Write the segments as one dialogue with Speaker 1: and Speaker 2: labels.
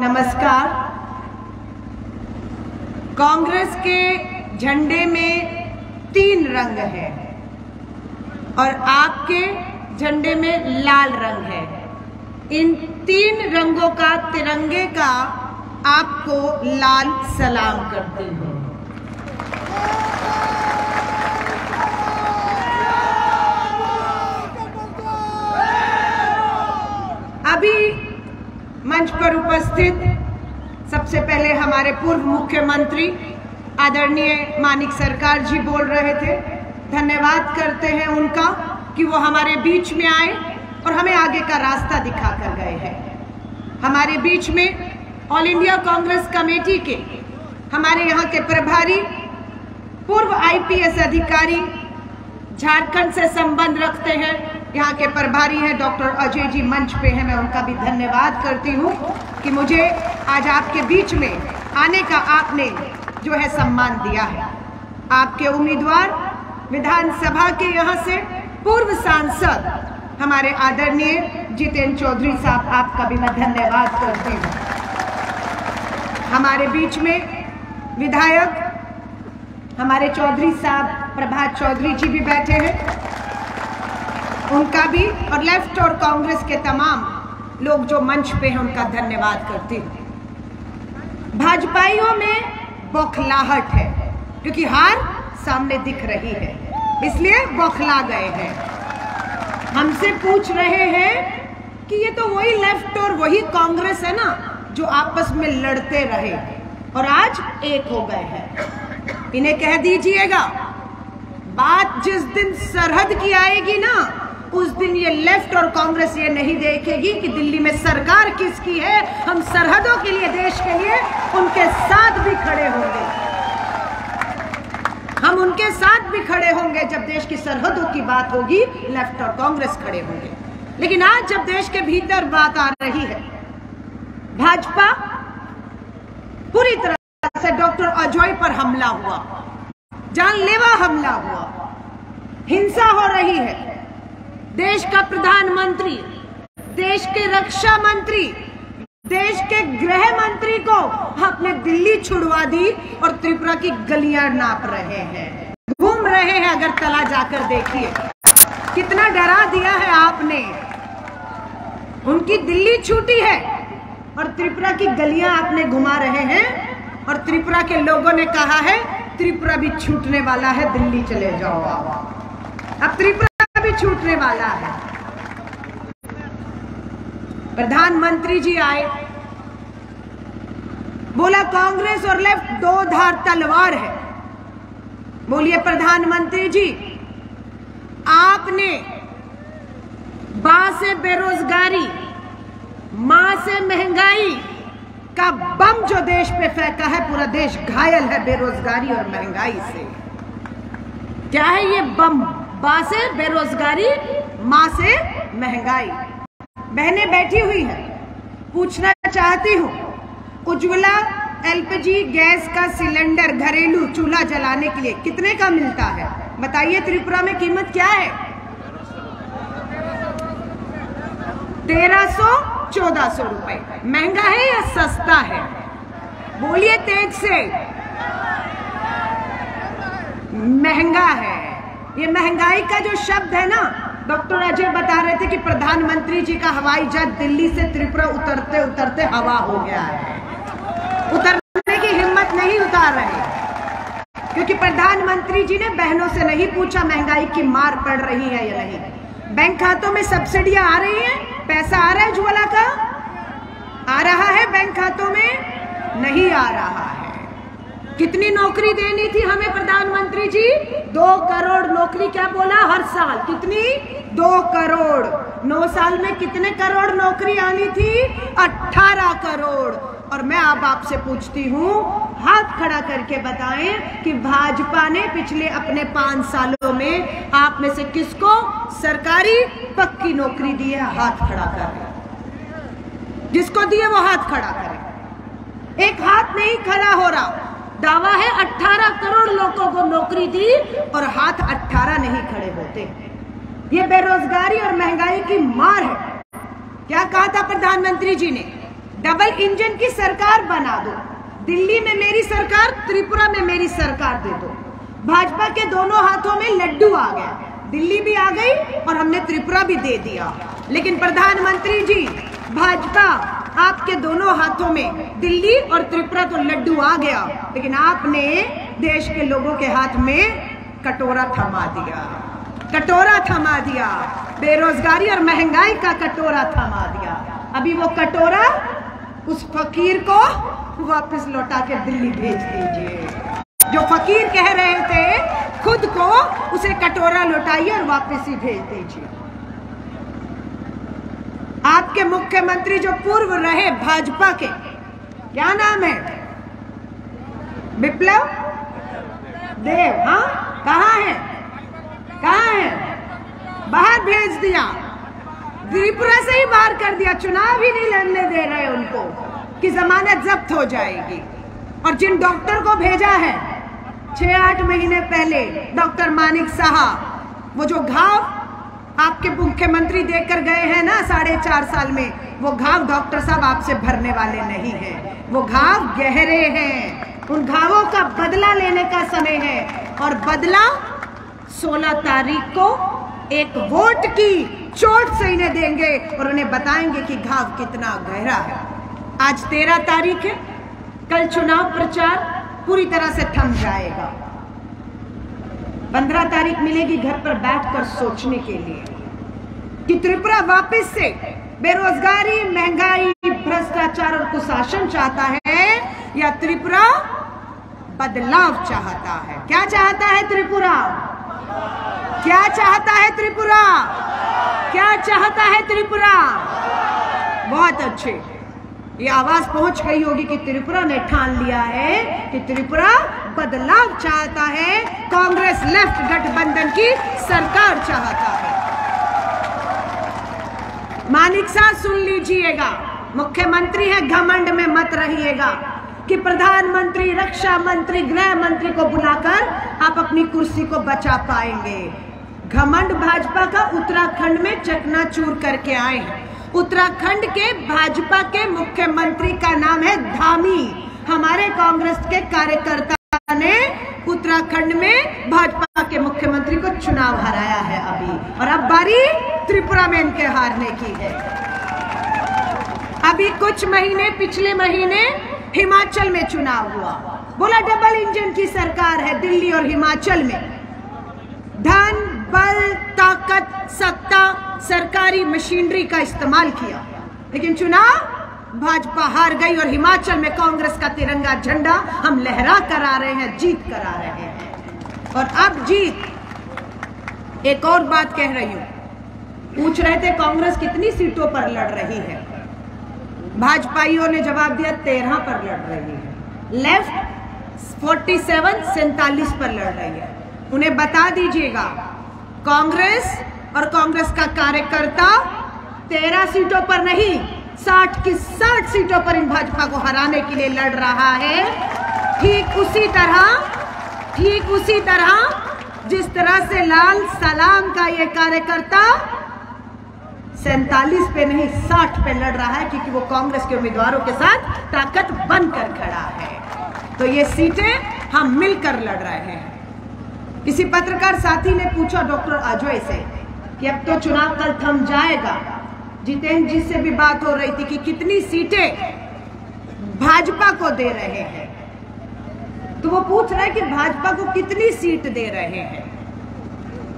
Speaker 1: नमस्कार। कांग्रेस के झंडे में 3 रंग है और आपके झंडे में लाल रंग है। इन 3 रंगों का तिरंगे का आपको लाल सलाम करती हूँ। अभी मंच पर उपस्थित सबसे पहले हमारे पूर्व मुख्यमंत्री आदरणीय मानिक सरकार जी बोल रहे थे। धन्यवाद करते हैं उनका कि वो हमारे बीच में आए और हमें आगे का रास्ता दिखा कर गए हैं। हमारे बीच में ऑल इंडिया कांग्रेस कमेटी के हमारे यहाँ के प्रभारी पूर्व आईपीएस अधिकारी झारखंड से संबंध रखते हैं, यहाँ के प्रभारी हैं डॉक्टर अजय जी मंच पे हैं। मैं उनका भी धन्यवाद करती हूँ कि मुझे आज आपके बीच में आने का आपने जो है सम्मान दिया है। आपके उम्मीदवार विधानसभा के यहाँ से पूर्व सांसद हमारे आदरणीय जितेंद्र चौधरी साहब, आपका भी मैं धन्यवाद करती हूँ। हमारे बीच में विधायक हमारे चौधरी साहब प्रभात चौधरी जी भी बैठे हैं, उनका भी, और लेफ्ट और कांग्रेस के तमाम लोग जो मंच पे हैं उनका धन्यवाद करती हूँ। भाजपाइयों में बौखलाहट है क्योंकि हार सामने दिख रही है, इसलिए बौखला गए हैं। हमसे पूछ रहे हैं कि ये तो वही लेफ्ट और वही कांग्रेस है ना जो आपस में लड़ते रहे और आज एक हो गए हैं। इन्हें कह दीजिएगा, बात जिस दिन सरहद की आएगी ना उस दिन ये लेफ्ट और कांग्रेस ये नहीं देखेगी कि दिल्ली में सरकार किसकी है। हम सरहदों के लिए, देश के लिए उनके साथ भी खड़े होंगे। हम उनके साथ भी खड़े होंगे जब देश की सरहदों की बात होगी, लेफ्ट और कांग्रेस खड़े होंगे। लेकिन आज जब देश के भीतर बात आ रही है, भाजपा पूरी तरह से डॉक्टर अजय पर हमला हुआ, जानलेवा हमला हुआ, हिंसा हो रही है। देश का प्रधानमंत्री, देश के रक्षा मंत्री, देश के गृह मंत्री को आपने दिल्ली छुड़वा दी और त्रिपुरा की गलियां नाप रहे हैं, घूम रहे हैं। अगर तला जाकर देखिए कितना डरा दिया है आपने। उनकी दिल्ली छूटी है और त्रिपुरा की गलियां आपने घुमा रहे हैं और त्रिपुरा के लोगों ने कहा है त्रिपुरा भी छूटने वाला है, दिल्ली चले जाओ। अब त्रिपुरा भी छूटने वाला है। प्रधानमंत्री जी आए, बोला कांग्रेस और लेफ्ट दो धार तलवार है। बोलिए प्रधानमंत्री जी, आपने बा से बेरोजगारी, मां से महंगाई का बम जो देश पे फेंका है, पूरा देश घायल है बेरोजगारी और महंगाई से। क्या है ये बम? बा से बेरोजगारी, मां से महंगाई। बहनें बैठी हुई हैं, पूछना चाहती हूं, उज्ज्वला एलपीजी गैस का सिलेंडर घरेलू चूल्हा जलाने के लिए कितने का मिलता है? बताइए त्रिपुरा में कीमत क्या है? 1300-1400 रुपए। महंगा है या सस्ता है? बोलिए तेज से। महंगा है। ये महंगाई का जो शब्द है ना, डॉक्टर अजय बता रहे थे कि प्रधानमंत्री जी का हवाई जहाज दिल्ली से त्रिपुरा उतरते उतरते हवा हो गया है। उतरने की हिम्मत नहीं उतार रहे क्योंकि प्रधानमंत्री जी ने बहनों से नहीं पूछा महंगाई की मार पड़ रही है या नहीं। बैंक खातों में सब्सिडियां आ रही हैं, पैसा आ रहा है उज्ज्वला का? आ रहा है बैंक खातों में? नहीं आ रहा है। कितनी नौकरी देनी थी हमें प्रधानमंत्री जी? 2 करोड़ नौकरी। क्या बोला? हर साल कितनी? 2 करोड़। 9 साल में कितने करोड़ नौकरी आनी थी? 18 करोड़। और मैं अब आपसे पूछती हूँ, हाथ खड़ा करके बताएं कि भाजपा ने पिछले अपने 5 सालों में आप में से किसको सरकारी पक्की नौकरी दी है? हाथ खड़ा करें। जिसको दिए वो हाथ खड़ा करें। एक हाथ नहीं खड़ा हो रहा। दावा है 18 करोड़ लोगों को नौकरी दी और हाथ 18 नहीं खड़े होते। ये बेरोजगारी और महंगाई की मार है। क्या कहा था प्रधानमंत्री जी ने? डबल इंजन की सरकार बना दो। दिल्ली में मेरी सरकार, त्रिपुरा में मेरी सरकार दे दो। भाजपा के दोनों हाथों में लड्डू आ गया, दिल्ली भी आ गई और हमने त्रिपुरा भी दे दिया। लेकिन प्रधानमंत्री जी, भाजपा आपके दोनों हाथों में दिल्ली और त्रिपुरा तो लड्डू आ गया, लेकिन आपने देश के लोगों के हाथ में कटोरा थमा दिया, कटोरा थमा दिया, बेरोजगारी और महंगाई का कटोरा थमा दिया। अभी वो कटोरा उस फकीर को वापस लौटा के दिल्ली भेज दीजिए। जो फकीर कह रहे थे खुद को, उसे कटोरा लौटाइए और वापस ही भेज दीजिए। आपके मुख्यमंत्री जो पूर्व रहे भाजपा के, क्या नाम है? विप्लव देव। हाँ, कहाँ है? कहाँ है? बाहर भेज दिया, त्रिपुरा से ही बाहर कर दिया। चुनाव ही नहीं लड़ने दे रहे उनको कि जमानत जब्त हो जाएगी। और जिन डॉक्टर को भेजा है 6-8 महीने पहले, डॉक्टर मानिक साहब, वो जो घाव आपके मुख्यमंत्री देकर गए हैं ना 4.5 साल में, वो घाव डॉक्टर साहब आपसे भरने वाले नहीं हैं। वो घाव गहरे हैं, उन घावों का बदला लेने का समय है। और बदला 16 तारीख को एक वोट की चोट से इन्हें देंगे और उन्हें बताएंगे कि घाव कितना गहरा है। आज 13 तारीख है, कल चुनाव प्रचार पूरी तरह से थम जाएगा। 15 तारीख मिलेगी घर पर बैठकर सोचने के लिए कि त्रिपुरा वापस से बेरोजगारी, महंगाई, भ्रष्टाचार और कुशासन चाहता है या त्रिपुरा बदलाव चाहता है। क्या चाहता है त्रिपुरा? क्या चाहता है त्रिपुरा? क्या चाहता है त्रिपुरा? बहुत अच्छे, ये आवाज पहुंच गई होगी कि त्रिपुरा ने ठान लिया है कि त्रिपुरा बदलाव चाहता है, कांग्रेस लेफ्ट गठबंधन की सरकार चाहता है। मानिक साहब सुन लीजिएगा, मुख्यमंत्री है, घमंड में मत रहिएगा कि प्रधानमंत्री, रक्षा मंत्री, गृह मंत्री को बुलाकर आप अपनी कुर्सी को बचा पाएंगे। घमंड भाजपा का उत्तराखंड में चकनाचूर करके आए हैं। उत्तराखंड के भाजपा के मुख्यमंत्री का नाम है धामी। हमारे कांग्रेस के कार्यकर्ता ने उत्तराखंड में भाजपा के मुख्यमंत्री को चुनाव हराया है अभी, और अब बारी त्रिपुरा में इनके हारने की है। अभी कुछ महीने, पिछले महीने हिमाचल में चुनाव हुआ, बोला डबल इंजन की सरकार है दिल्ली और हिमाचल में। धन, बल, ताकत, सत्ता, सरकारी मशीनरी का इस्तेमाल किया, लेकिन चुनाव भाजपा हार गई और हिमाचल में कांग्रेस का तिरंगा झंडा हम लहरा कर आ रहे हैं, जीत कर आ रहे हैं। और अब जीत, एक और बात कह रही हूं, पूछ रहे थे कांग्रेस कितनी सीटों पर लड़ रही है, भाजपाइयों ने जवाब दिया 13 पर लड़ रही है। लेफ्ट 47 पर लड़ रही है। उन्हें बता दीजिएगा, कांग्रेस और कांग्रेस का कार्यकर्ता 13 सीटों पर नहीं, 60 की 60 सीटों पर इन भाजपा को हराने के लिए लड़ रहा है। ठीक उसी तरह जिस तरह से लाल सलाम का ये कार्यकर्ता 47 पे नहीं 60 पे लड़ रहा है, क्योंकि वो कांग्रेस के उम्मीदवारों के साथ ताकत बनकर खड़ा है। तो ये सीटें हम मिलकर लड़ रहे हैं। किसी पत्रकार साथी ने पूछा डॉक्टर अजय से कि अब तो चुनाव कल थम जाएगा, जितेंद्र जी से भी बात हो रही थी कि कितनी सीटें भाजपा को दे रहे हैं, तो वो पूछ रहा है कि भाजपा को कितनी सीट दे रहे हैं।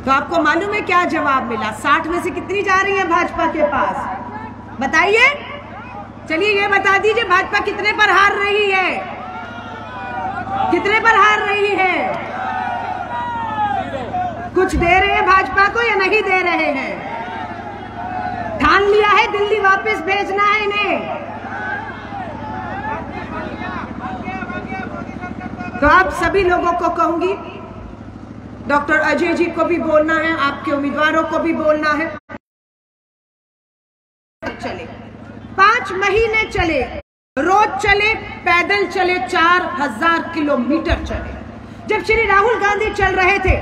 Speaker 1: तो आपको मालूम है क्या जवाब मिला? 60 में से कितनी जा रही है भाजपा के पास? बताइए, चलिए ये बता दीजिए, भाजपा कितने पर हार रही है? कितने पर हार रही है? कुछ दे रहे हैं भाजपा को या नहीं दे रहे हैं? ठान लिया है दिल्ली वापस भेजना है इन्हें। तो आप सभी लोगों को कहूंगी, डॉक्टर अजय जी को भी बोलना है, आपके उम्मीदवारों को भी बोलना है, चले 5 महीने चले, रोज चले, पैदल चले, 4000 किलोमीटर चले। जब श्री राहुल गांधी चल रहे थे,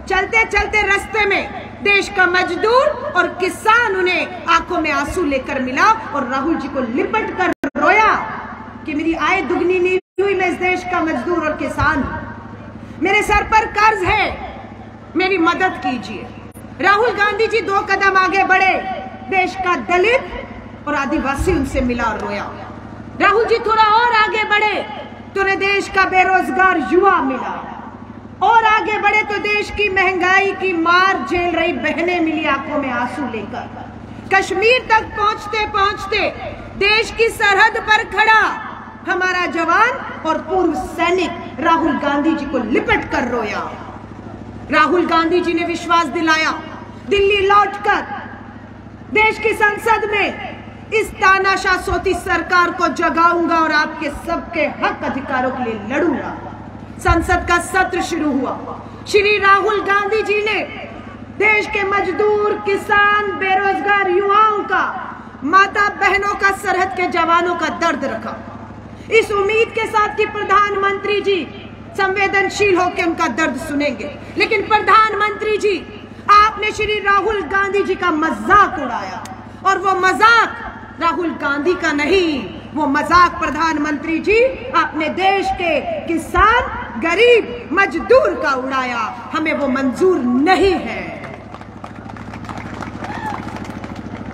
Speaker 1: चलते चलते रास्ते में देश का मजदूर और किसान उन्हें आंखों में आंसू लेकर मिला और राहुल जी को लिपट कर कि मेरी आय दुगनी नहीं हुई, मैं इस देश का मजदूर और किसान हूं, मेरे सर पर कर्ज है, मेरी मदद कीजिए। राहुल गांधी जी 2 कदम आगे बढ़े, देश का दलित और आदिवासी उनसे मिला और रोया। राहुल जी थोड़ा और आगे बढ़े तो देश का बेरोजगार युवा मिला, और आगे बढ़े तो देश की महंगाई की मार झेल रही बहनें मिली आंखों में आंसू लेकर। कश्मीर तक पहुंचते पहुंचते देश की सरहद पर खड़ा हमारा जवान और पूर्व सैनिक राहुल गांधी जी को लिपट कर रोया। राहुल गांधी जी ने विश्वास दिलाया, दिल्ली लौटकर देश की संसद में इस तानाशाह सोती सरकार को जगाऊंगा और आपके सबके हक अधिकारों के लिए लड़ूंगा। संसद का सत्र शुरू हुआ। श्री राहुल गांधी जी ने देश के मजदूर, किसान, बेरोजगार युवाओं का, माता बहनों का, सरहद के जवानों का दर्द रखा, इस उम्मीद के साथ कि प्रधानमंत्री जी संवेदनशील होकर उनका दर्द सुनेंगे। लेकिन प्रधानमंत्री जी, आपने श्री राहुल गांधी जी का मजाक उड़ाया, और वो मजाक राहुल गांधी का नहीं, वो मजाक प्रधानमंत्री जी अपने देश के किसान, गरीब, मजदूर का उड़ाया। हमें वो मंजूर नहीं है।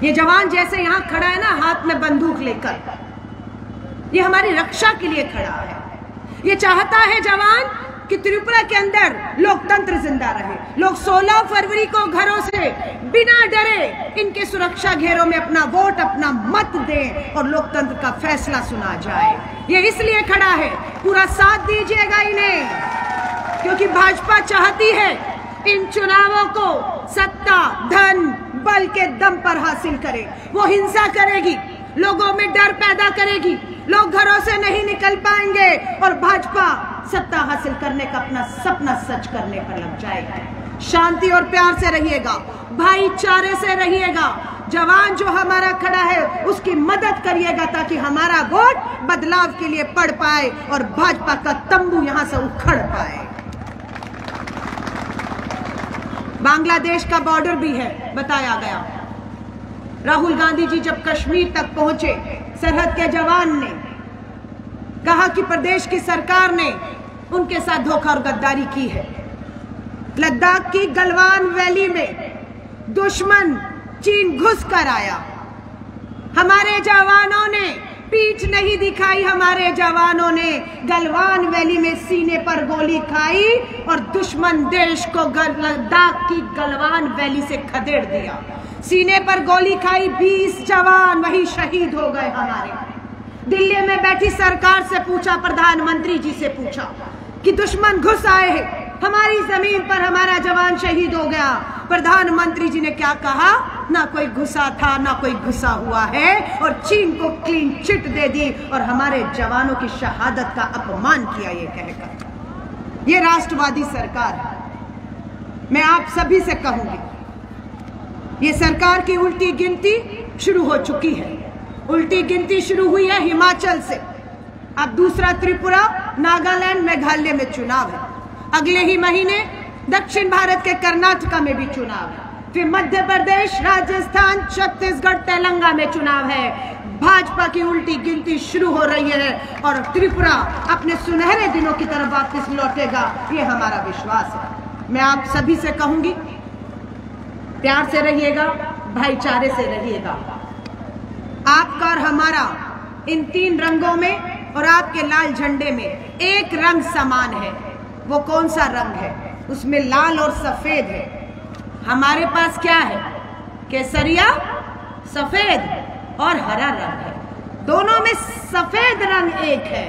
Speaker 1: ये जवान जैसे यहां खड़ा है ना, हाथ में बंदूक लेकर, ये हमारी रक्षा के लिए खड़ा है। ये चाहता है जवान कि त्रिपुरा के अंदर लोकतंत्र जिंदा रहे। लोग 16 फरवरी को घरों से बिना डरे इनके सुरक्षा घेरों में अपना वोट, अपना मत दें और लोकतंत्र का फैसला सुना जाए। ये इसलिए खड़ा है। पूरा साथ दीजिएगा इन्हें, क्योंकि भाजपा चाहती है इन चुनावों को सत्ता, धन, बल के दम पर हासिल करे। वो हिंसा करेगी, लोगों में डर पैदा करेगी, लोग घरों से नहीं निकल पाएंगे और भाजपा सत्ता हासिल करने का अपना सपना सच करने पर लग जाएगा। शांति और प्यार से रहिएगा, भाईचारे से रहिएगा। जवान जो हमारा खड़ा है उसकी मदद करिएगा, ताकि हमारा वोट बदलाव के लिए पड़ पाए और भाजपा का तंबू यहां से उखड़ पाए। बांग्लादेश का बॉर्डर भी है, बताया गया। राहुल गांधी जी जब कश्मीर तक पहुंचे, सरहद के जवान ने कहा कि प्रदेश की सरकार ने उनके साथ धोखा और गद्दारी की है। लद्दाख की गलवान वैली में दुश्मन चीन घुस कर आया, हमारे जवानों ने पीठ नहीं दिखाई, हमारे जवानों ने गलवान वैली में सीने पर गोली खाई और दुश्मन देश को लद्दाख की गलवान वैली से खदेड़ दिया। सीने पर गोली खाई, 20 जवान वही शहीद हो गए हमारे। दिल्ली में बैठी सरकार से पूछा, प्रधानमंत्री जी से पूछा कि दुश्मन घुस आए हैं, हमारी जमीन पर हमारा जवान शहीद हो गया। प्रधानमंत्री जी ने क्या कहा? ना कोई घुसा था, ना कोई घुसा हुआ है, और चीन को क्लीन चिट दे दी और हमारे जवानों की शहादत का अपमान किया। ये कहकर ये राष्ट्रवादी सरकार है। मैं आप सभी से कहूंगी, ये सरकार की उल्टी गिनती शुरू हो चुकी है। उल्टी गिनती शुरू हुई है हिमाचल से, अब दूसरा त्रिपुरा, नागालैंड, मेघालय में चुनाव है। अगले ही महीने दक्षिण भारत के कर्नाटका में भी चुनाव है। फिर मध्य प्रदेश, राजस्थान, छत्तीसगढ़, तेलंगाना में चुनाव है। भाजपा की उल्टी गिनती शुरू हो रही है और त्रिपुरा अपने सुनहरे दिनों की तरफ वापस लौटेगा, ये हमारा विश्वास है। मैं आप सभी से कहूंगी, प्यार से रहिएगा, भाईचारे से रहिएगा। आपका और हमारा इन 3 रंगों में और आपके लाल झंडे में एक रंग समान है। वो कौन सा रंग है? उसमें लाल और सफेद है। हमारे पास क्या है? केसरिया, सफेद और हरा रंग है। दोनों में सफेद रंग एक है।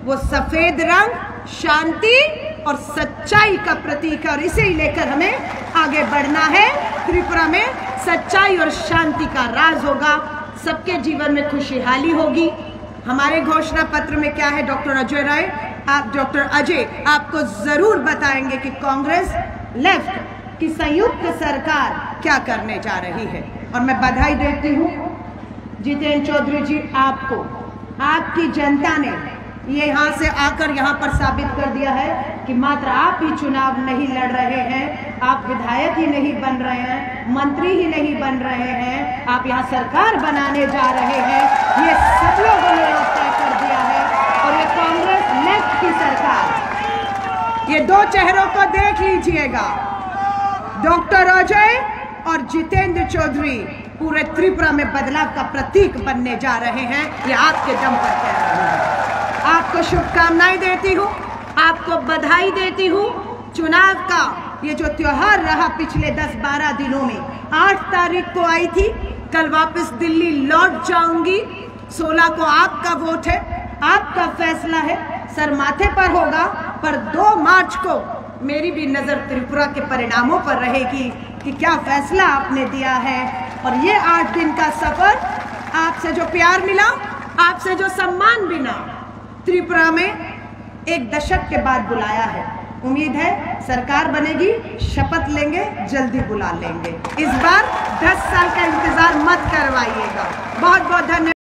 Speaker 1: वो सफेद रंग शांति और सच्चाई का प्रतीक है और इसे ही लेकर हमें आगे बढ़ना है। त्रिपुरा में सच्चाई और शांति का राज होगा, सबके जीवन में खुशहाली होगी। हमारे घोषणा पत्र में क्या है? डॉक्टर अजय राय, डॉक्टर अजय आपको जरूर बताएंगे कि कांग्रेस लेफ्ट की संयुक्त सरकार क्या करने जा रही है। और मैं बधाई देती हूँ जितेंद्र चौधरी जी, आपको, आपकी जनता ने ये यहाँ से आकर यहाँ पर साबित कर दिया है कि मात्र आप ही चुनाव नहीं लड़ रहे हैं, आप विधायक ही नहीं बन रहे हैं, मंत्री ही नहीं बन रहे हैं, आप यहाँ सरकार बनाने जा रहे हैं। ये सब लोगों ने तय कर दिया है चेहरों को देख लीजिएगा। डॉक्टर अजय और जितेंद्र चौधरी पूरे त्रिपुरा में बदलाव का प्रतीक बनने जा रहे हैं। ये आपके दम पर कह रहे हैं। आपको शुभकामनाएं देती हूँ, आपको बधाई देती हूँ। चुनाव का ये जो त्योहार रहा पिछले 10-12 दिनों में, 8 तारीख को आई थी, कल वापस दिल्ली लौट जाऊंगी। 16 को आपका वोट है, आपका फैसला है, सर माथे पर होगा। पर 2 मार्च को मेरी भी नजर त्रिपुरा के परिणामों पर रहेगी कि क्या फैसला आपने दिया है। और ये 8 दिन का सफर, आपसे जो प्यार मिला, आपसे जो सम्मान मिला, त्रिपुरा में 1 दशक के बाद बुलाया है। उम्मीद है सरकार बनेगी, शपथ लेंगे, जल्दी बुला लेंगे। इस बार 10 साल का इंतजार मत करवाइएगा। बहुत बहुत धन्यवाद।